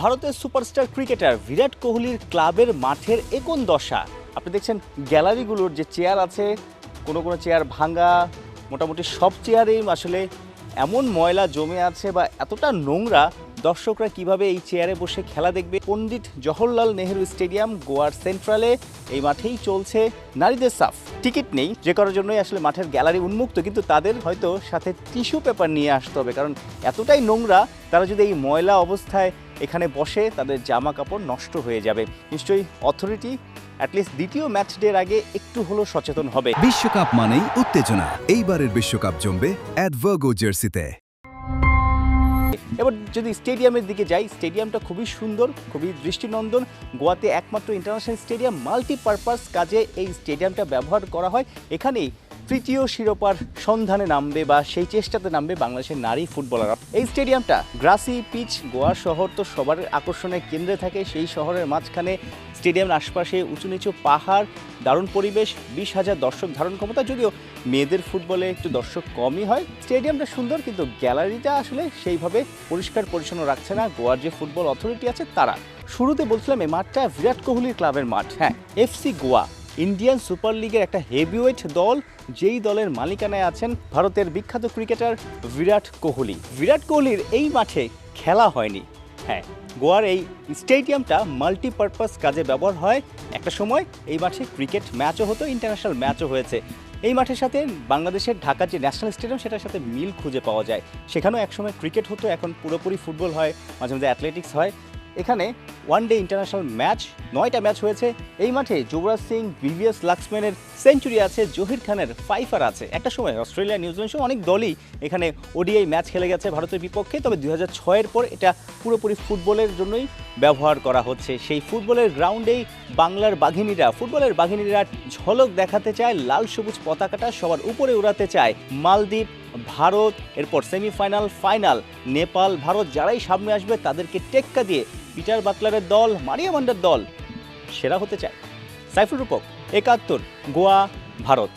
ভারতের superstar cricketer বিরাট কোহলির ক্লাবের মাঠের এ কোন দশা। আপনি দেখছেন গ্যালারিগুলোর যে চেয়ার আছে, কোনো কোনো চেয়ার ভাঙা, মোটামুটি সব চেয়ারেই আসলে এমন ময়লা জমে আছে বা এতটা নোংরা, দর্শকরা কিভাবে এই চেয়ারে বসে খেলা দেখবে। পণ্ডিত জওহরলাল নেহেরু স্টেডিয়াম গোয়ার সেন্ট্রালে এই মাঠেই চলছে নারীদের সাফ। টিকিট নেই, যে কারোর জন্যই আসলে মাঠের গ্যালারি উন্মুক্ত, কিন্তু তাদের হয়তো সাথে টিস্যু পেপার নিয়ে আসতে হবে, কারণ এতটাই নোংরা। তারা যদি এই ময়লা অবস্থায় এখানে বসে, তাদের জামা কাপড় নষ্ট হয়ে যাবে। নিশ্চয়ই অথরিটি অ্যাটলিস্ট দ্বিতীয় ম্যাচ ডের আগে একটু হলেও সচেতন হবে। বিশ্বকাপ মানেই উত্তেজনা। এইবারের বিশ্বকাপ জমবে অ্যাডভার্গো জার্সিতে। এবার যদি স্টেডিয়ামের দিকে যাই, স্টেডিয়ামটা খুবই সুন্দর, খুবই দৃষ্টিনন্দন। গোয়াতে একমাত্র ইন্টারন্যাশনাল স্টেডিয়াম, মাল্টিপারপাস কাজে এই স্টেডিয়ামটা ব্যবহার করা হয়। এখানেই তৃতীয় শিরোপার সন্ধানে নামবে বা সেই চেষ্টাতে নামবে বাংলাদেশের নারী ফুটবলাররা। এই স্টেডিয়ামটা গ্রাসি পিচ, গোয়া শহর তো সবার আকর্ষণের কেন্দ্রে থাকে। সেই শহরের মাঝখানে স্টেডিয়ামের আশপাশে উঁচু নিচু পাহাড়, দারুণ পরিবেশ, 20,000 দর্শক ধারণ ক্ষমতা। যদিও মেয়েদের ফুটবলে একটু দর্শক কমই হয়। স্টেডিয়ামটা সুন্দর, কিন্তু গ্যালারিটা আসলে সেইভাবে পরিষ্কার পরিচ্ছন্ন রাখছে না গোয়ার যে ফুটবল অথরিটি আছে তারা। শুরুতে বলছিলাম এই মাঠটা বিরাট কোহলির ক্লাবের মাঠ। হ্যাঁ, এফসি গোয়া ইন্ডিয়ান সুপার লিগের একটা হেভিওয়েট দল, যেই দলের মালিকানায় আছেন ভারতের বিখ্যাত ক্রিকেটার বিরাট কোহলি। বিরাট কোহলির এই মাঠে খেলা হয়নি। হ্যাঁ, গোয়ার এই স্টেডিয়ামটা মাল্টিপারপাস কাজে ব্যবহার হয়। একটা সময় এই মাঠে ক্রিকেট ম্যাচও হতো, ইন্টারন্যাশনাল ম্যাচও হয়েছে। এই মাঠের সাথে বাংলাদেশের ঢাকার যে ন্যাশনাল স্টেডিয়াম, সেটার সাথে মিল খুঁজে পাওয়া যায়। সেখানেও একসময় ক্রিকেট হতো, এখন পুরোপুরি ফুটবল হয়, মাঝে মাঝে অ্যাথলেটিক্স হয়। এখানে ওয়ান ডে ইন্টারন্যাশনাল ম্যাচ 9টা ম্যাচ হয়েছে। এই মাঠে যুবরাজ সিং, ভিভিএস লাক্সম্যানের সেঞ্চুরি আছে, জহির খানের ফাইফার আছে। একটা সময় অস্ট্রেলিয়া, নিউজিল্যান্ড সহ অনেক দলই এখানে ওডিআই ম্যাচ খেলে গেছে ভারতের বিপক্ষে। তবে 2006-এর পর এটা পুরোপুরি ফুটবলের জন্যই ব্যবহার করা হচ্ছে। সেই ফুটবলের গ্রাউন্ডেই বাংলার বাঘিনীরা, ফুটবলের বাঘিনীরা ঝলক দেখাতে চায়, লাল সবুজ পতাকাটা সবার উপরে উড়াতে চায়। মালদ্বীপ, ভারত, এরপর সেমিফাইনাল, ফাইনাল, নেপাল, ভারত যারাই সামনে আসবে তাদেরকে টেক্কা দিয়ে পিটার বাটলারের দল, মারিয়া মান্ডার দল সেরা হতে চায়। সাইফুল রূপক, 71, গোয়া, ভারত।